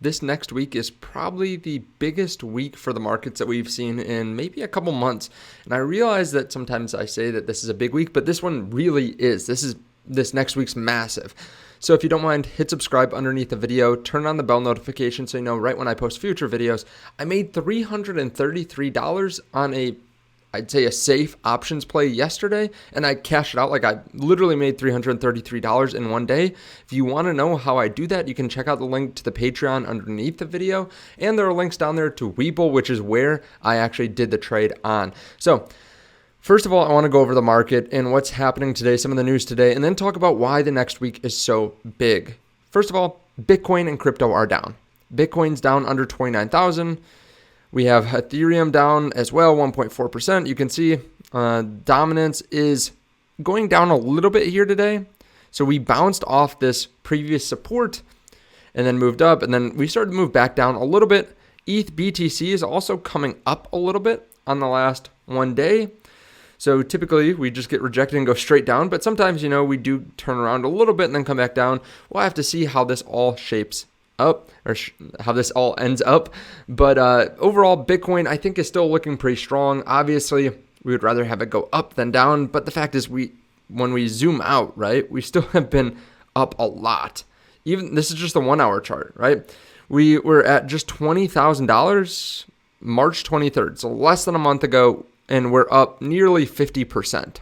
this next week is probably the biggest week for the markets that we've seen in maybe a couple months. And I realize that sometimes I say that this is a big week, but this one really is. This next week's massive. So if you don't mind, hit subscribe underneath the video, turn on the bell notification so you know right when I post future videos. I made $333 on I'd say a safe options play yesterday, and I cashed it out. Like, I literally made $333 in one day. If you want to know how I do that, you can check out the link to the Patreon underneath the video, and there are links down there to Webull, which is where I actually did the trade on. So first of all, I want to go over the market and what's happening today, some of the news today, and then talk about why the next week is so big. First of all, Bitcoin and crypto are down. Bitcoin's down under 29,000. We have Ethereum down as well, 1.4%. You can see dominance is going down a little bit here today. So we bounced off this previous support and then moved up, and then we started to move back down a little bit. ETH BTC is also coming up a little bit on the last one day. So typically we just get rejected and go straight down, but sometimes, we do turn around a little bit and then come back down. We'll have to see how this all shapes up or how this all ends up. But overall, Bitcoin, I think, is still looking pretty strong. Obviously, we would rather have it go up than down. But the fact is, when we zoom out, right, we still have been up a lot. Even this is just a 1 hour chart, right? We were at just $20,000 March 23rd. So less than a month ago, and we're up nearly 50%.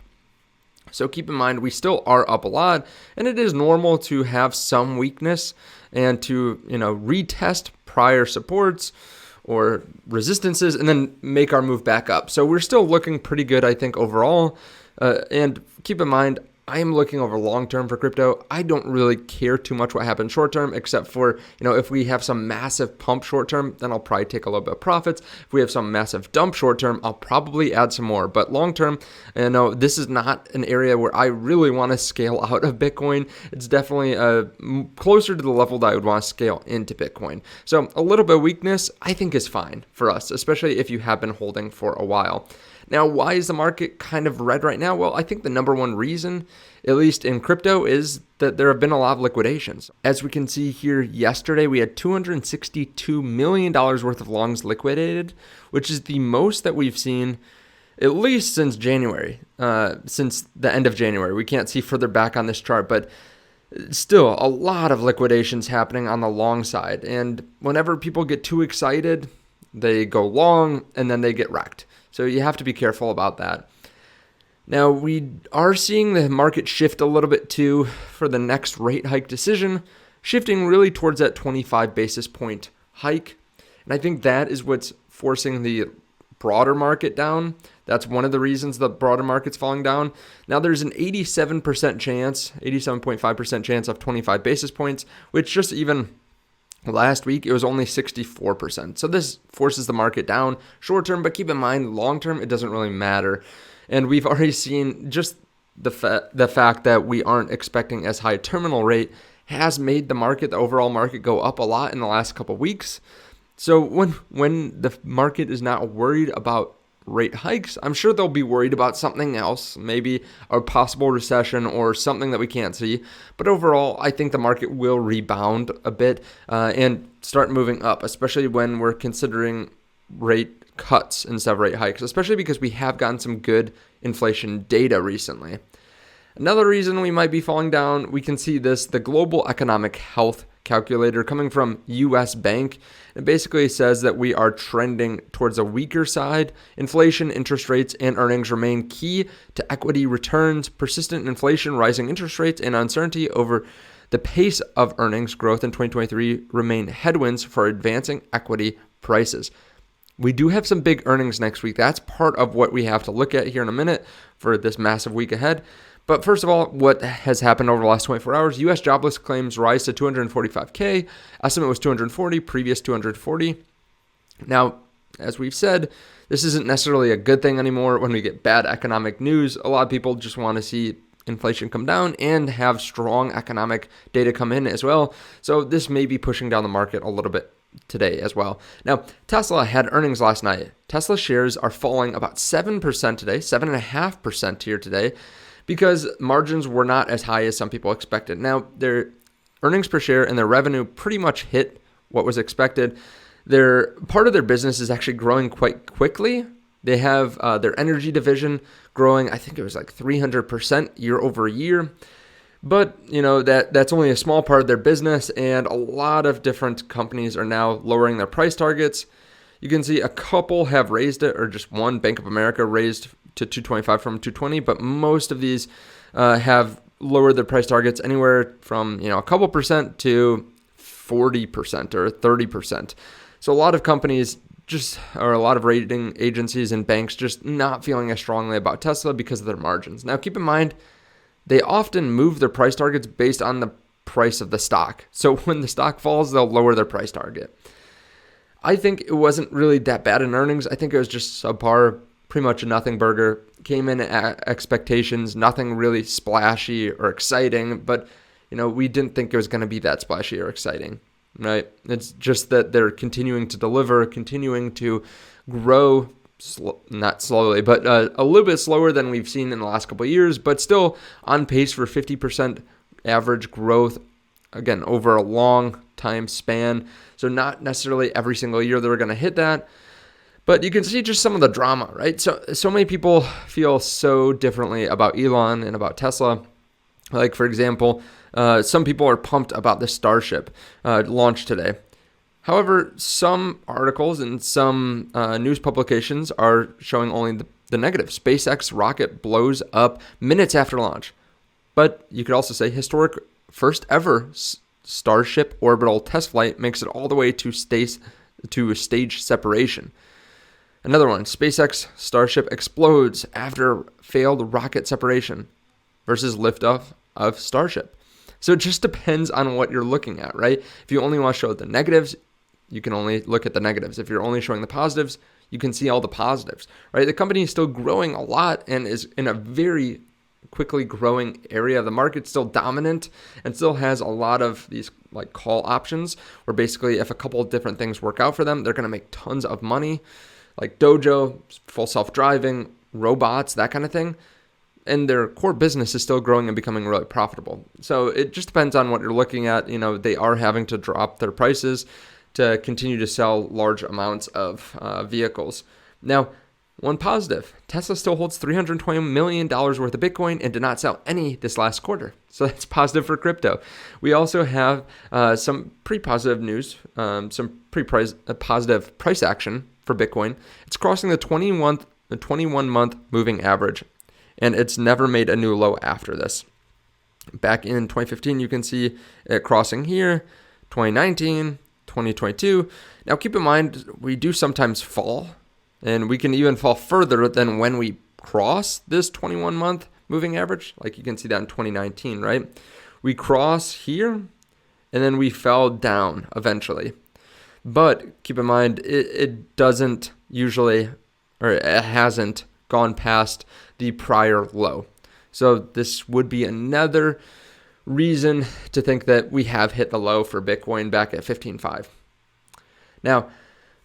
So keep in mind, we still are up a lot, and it is normal to have some weakness and to, retest prior supports or resistances and then make our move back up. So we're still looking pretty good, I think, overall. And keep in mind, I am looking over long term for crypto. I don't really care too much what happens short term, except for, if we have some massive pump short term, then I'll probably take a little bit of profits. If we have some massive dump short term, I'll probably add some more. But long term, this is not an area where I really want to scale out of Bitcoin. It's definitely closer to the level that I would want to scale into Bitcoin. So a little bit of weakness, I think, is fine for us, especially if you have been holding for a while. Now, why is the market kind of red right now? Well, I think the number one reason, at least in crypto, is that there have been a lot of liquidations. As we can see here, yesterday we had $262 million worth of longs liquidated, which is the most that we've seen at least since January, since the end of January. We can't see further back on this chart, but still a lot of liquidations happening on the long side. And whenever people get too excited, they go long and then they get wrecked. So you have to be careful about that. Now, we are seeing the market shift a little bit too for the next rate hike decision, shifting really towards that 25 basis point hike. And I think that is what's forcing the broader market down. That's one of the reasons the broader market's falling down. Now, there's an 87% chance, 87.5% chance of 25 basis points, which just even last week, it was only 64%. So this forces the market down short term, but keep in mind, long term, it doesn't really matter. And we've already seen just the fact that we aren't expecting as high terminal rate has made the overall market go up a lot in the last couple of weeks. So when the market is not worried about rate hikes, I'm sure they'll be worried about something else, maybe a possible recession or something that we can't see. But overall, I think the market will rebound a bit and start moving up, especially when we're considering rate cuts instead of rate hikes, especially because we have gotten some good inflation data recently. Another reason we might be falling down, we can see the Global Economic Health calculator coming from US Bank. It basically says that we are trending towards a weaker side. Inflation, interest rates, and earnings remain key to equity returns. Persistent inflation, rising interest rates, and uncertainty over the pace of earnings growth in 2023 remain headwinds for advancing equity prices. We do have some big earnings next week. That's part of what we have to look at here in a minute for this massive week ahead. But first of all, what has happened over the last 24 hours? U.S. jobless claims rise to 245K. Estimate was 240, previous 240. Now, as we've said, this isn't necessarily a good thing anymore. When we get bad economic news, a lot of people just want to see inflation come down and have strong economic data come in as well. So this may be pushing down the market a little bit today as well. Now, Tesla had earnings last night. Tesla shares are falling about 7% today, 7.5% here today, because margins were not as high as some people expected. Now, their earnings per share and their revenue pretty much hit what was expected. Their part of their business is actually growing quite quickly. They have their energy division growing, I think it was like 300% year over year. But, that's only a small part of their business, and a lot of different companies are now lowering their price targets. You can see a couple have raised it, or just one, Bank of America raised to 225 from 220, but most of these have lowered their price targets anywhere from, a couple percent to 40% or 30%. So a lot of companies or a lot of rating agencies and banks just not feeling as strongly about Tesla because of their margins. Now, keep in mind, they often move their price targets based on the price of the stock. So when the stock falls, they'll lower their price target. I think it wasn't really that bad in earnings. I think it was just subpar, pretty much a nothing burger. Came in at expectations, nothing really splashy or exciting, but we didn't think it was going to be that splashy or exciting, right? It's just that they're continuing to deliver, continuing to grow, not slowly, but a little bit slower than we've seen in the last couple of years, but still on pace for 50% average growth, again, over a long time span. So not necessarily every single year they're going to hit that, but you can see just some of the drama, right? So many people feel so differently about Elon and about Tesla. Like, for example, some people are pumped about the Starship launch today. However, some articles and some news publications are showing only the negative. SpaceX rocket blows up minutes after launch. But you could also say historic first ever Starship orbital test flight makes it all the way to stage separation. Another one, SpaceX Starship explodes after failed rocket separation versus liftoff of Starship. So it just depends on what you're looking at, right? If you only want to show the negatives, you can only look at the negatives. If you're only showing the positives, you can see all the positives, right? The company is still growing a lot and is in a very quickly growing area of the market, still dominant, and still has a lot of these like call options where basically if a couple of different things work out for them, they're going to make tons of money, like Dojo, full self-driving, robots, that kind of thing. And their core business is still growing and becoming really profitable. So it just depends on what you're looking at. They are having to drop their prices to continue to sell large amounts of vehicles. Now, one positive, Tesla still holds $320 million worth of Bitcoin and did not sell any this last quarter. So that's positive for crypto. We also have some pretty positive news, some pretty positive price action for Bitcoin. It's crossing the 21-month moving average, and it's never made a new low after this. Back in 2015, you can see it crossing here, 2019, 2022. Now, keep in mind, we do sometimes fall, and we can even fall further than when we cross this 21-month moving average. Like you can see that in 2019, right? We cross here, and then we fell down eventually. But keep in mind, it doesn't usually, or it hasn't gone past the prior low. So this would be another reason to think that we have hit the low for Bitcoin back at 15.5. Now,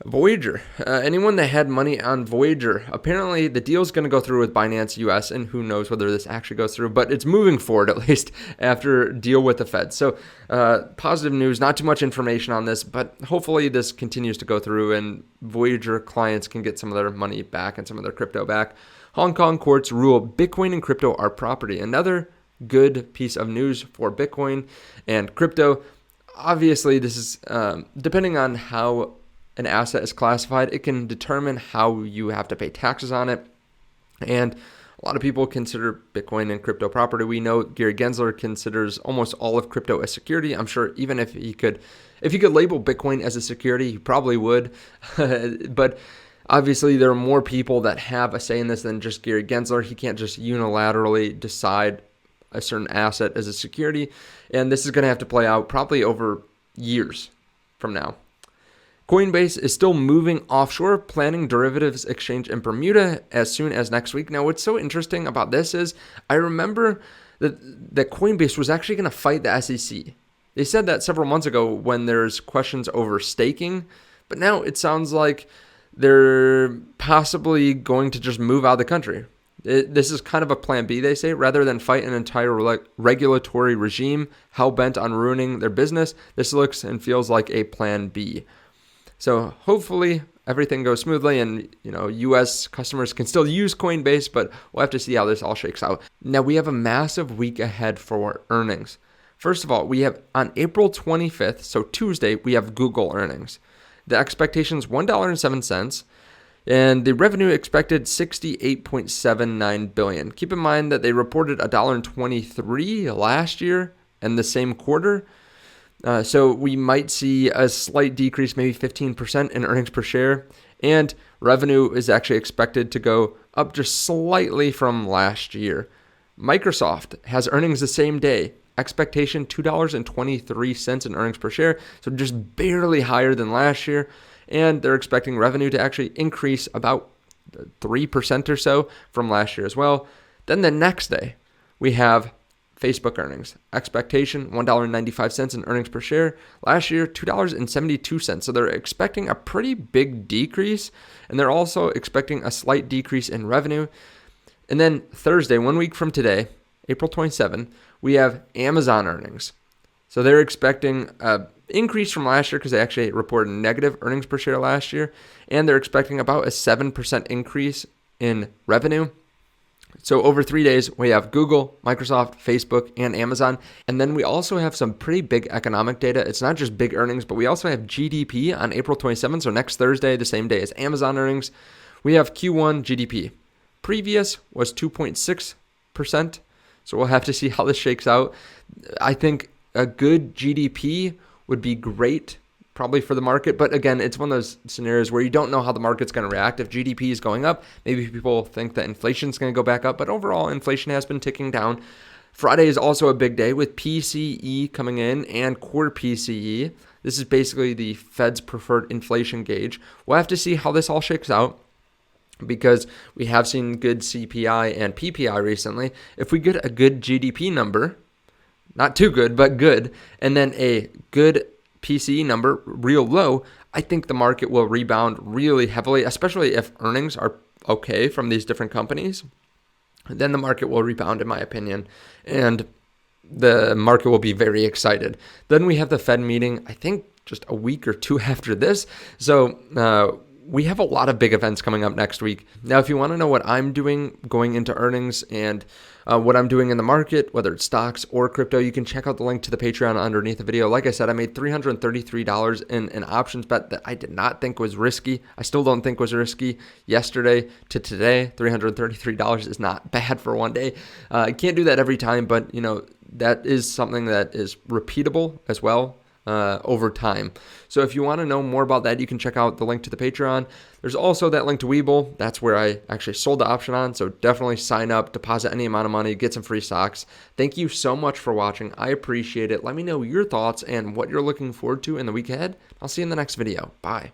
Voyager, anyone that had money on Voyager, apparently the deal is going to go through with Binance US, and who knows whether this actually goes through, but it's moving forward at least after deal with the Fed. So positive news, not too much information on this, but hopefully this continues to go through and Voyager clients can get some of their money back and some of their crypto back. Hong Kong courts rule Bitcoin and crypto are property. Another good piece of news for Bitcoin and crypto. Obviously, this is depending on how an asset is classified, it can determine how you have to pay taxes on it. And a lot of people consider Bitcoin and crypto property. We know Gary Gensler considers almost all of crypto as security. I'm sure even if he could label Bitcoin as a security, he probably would. But obviously, there are more people that have a say in this than just Gary Gensler. He can't just unilaterally decide a certain asset as a security. And this is going to have to play out probably over years from now. Coinbase is still moving offshore, planning derivatives exchange in Bermuda as soon as next week. Now, what's so interesting about this is I remember that Coinbase was actually going to fight the SEC. They said that several months ago when there's questions over staking, but now it sounds like they're possibly going to just move out of the country. This is kind of a plan B, they say, rather than fight an entire regulatory regime hell-bent on ruining their business. This looks and feels like a plan B. So hopefully everything goes smoothly and, US customers can still use Coinbase, but we'll have to see how this all shakes out. Now, we have a massive week ahead for earnings. First of all, we have on April 25th, so Tuesday, we have Google earnings. The expectation is $1.07, and the revenue expected $68.79 billion. Keep in mind that they reported $1.23 last year and the same quarter. So we might see a slight decrease, maybe 15% in earnings per share. And revenue is actually expected to go up just slightly from last year. Microsoft has earnings the same day. Expectation $2.23 in earnings per share, so just barely higher than last year. And they're expecting revenue to actually increase about 3% or so from last year as well. Then the next day, we have Facebook earnings. Expectation $1.95 in earnings per share. Last year, $2.72. So they're expecting a pretty big decrease, and they're also expecting a slight decrease in revenue. And then Thursday, 1 week from today, April 27th, we have Amazon earnings. So they're expecting an increase from last year because they actually reported negative earnings per share last year, and they're expecting about a 7% increase in revenue. So over 3 days, we have Google, Microsoft, Facebook, and Amazon. And then we also have some pretty big economic data. It's not just big earnings, but we also have GDP on April 27th, so next Thursday, the same day as Amazon earnings. We have Q1 GDP. Previous was 2.6%. So we'll have to see how this shakes out. I think a good GDP would be great, probably for the market. But again, it's one of those scenarios where you don't know how the market's going to react. If GDP is going up, maybe people think that inflation is going to go back up. But overall, inflation has been ticking down. Friday is also a big day with PCE coming in and core PCE. This is basically the Fed's preferred inflation gauge. We'll have to see how this all shakes out, because we have seen good CPI and PPI recently. If we get a good GDP number, not too good, but good, and then a good PCE number, real low, I think the market will rebound really heavily, especially if earnings are okay from these different companies. Then the market will rebound, in my opinion, and the market will be very excited. Then we have the Fed meeting, I think just a week or two after this. So we have a lot of big events coming up next week. Now, if you want to know what I'm doing going into earnings and what I'm doing in the market, whether it's stocks or crypto, you can check out the link to the Patreon underneath the video. Like I said, I made $333 in an options bet that I did not think was risky. I still don't think was risky. Yesterday to today, $333 is not bad for one day. I can't do that every time, but that is something that is repeatable as well. Over time. So if you want to know more about that, you can check out the link to the Patreon. There's also that link to Webull. That's where I actually sold the option on. So definitely sign up, deposit any amount of money, get some free stocks. Thank you so much for watching. I appreciate it. Let me know your thoughts and what you're looking forward to in the week ahead. I'll see you in the next video. Bye.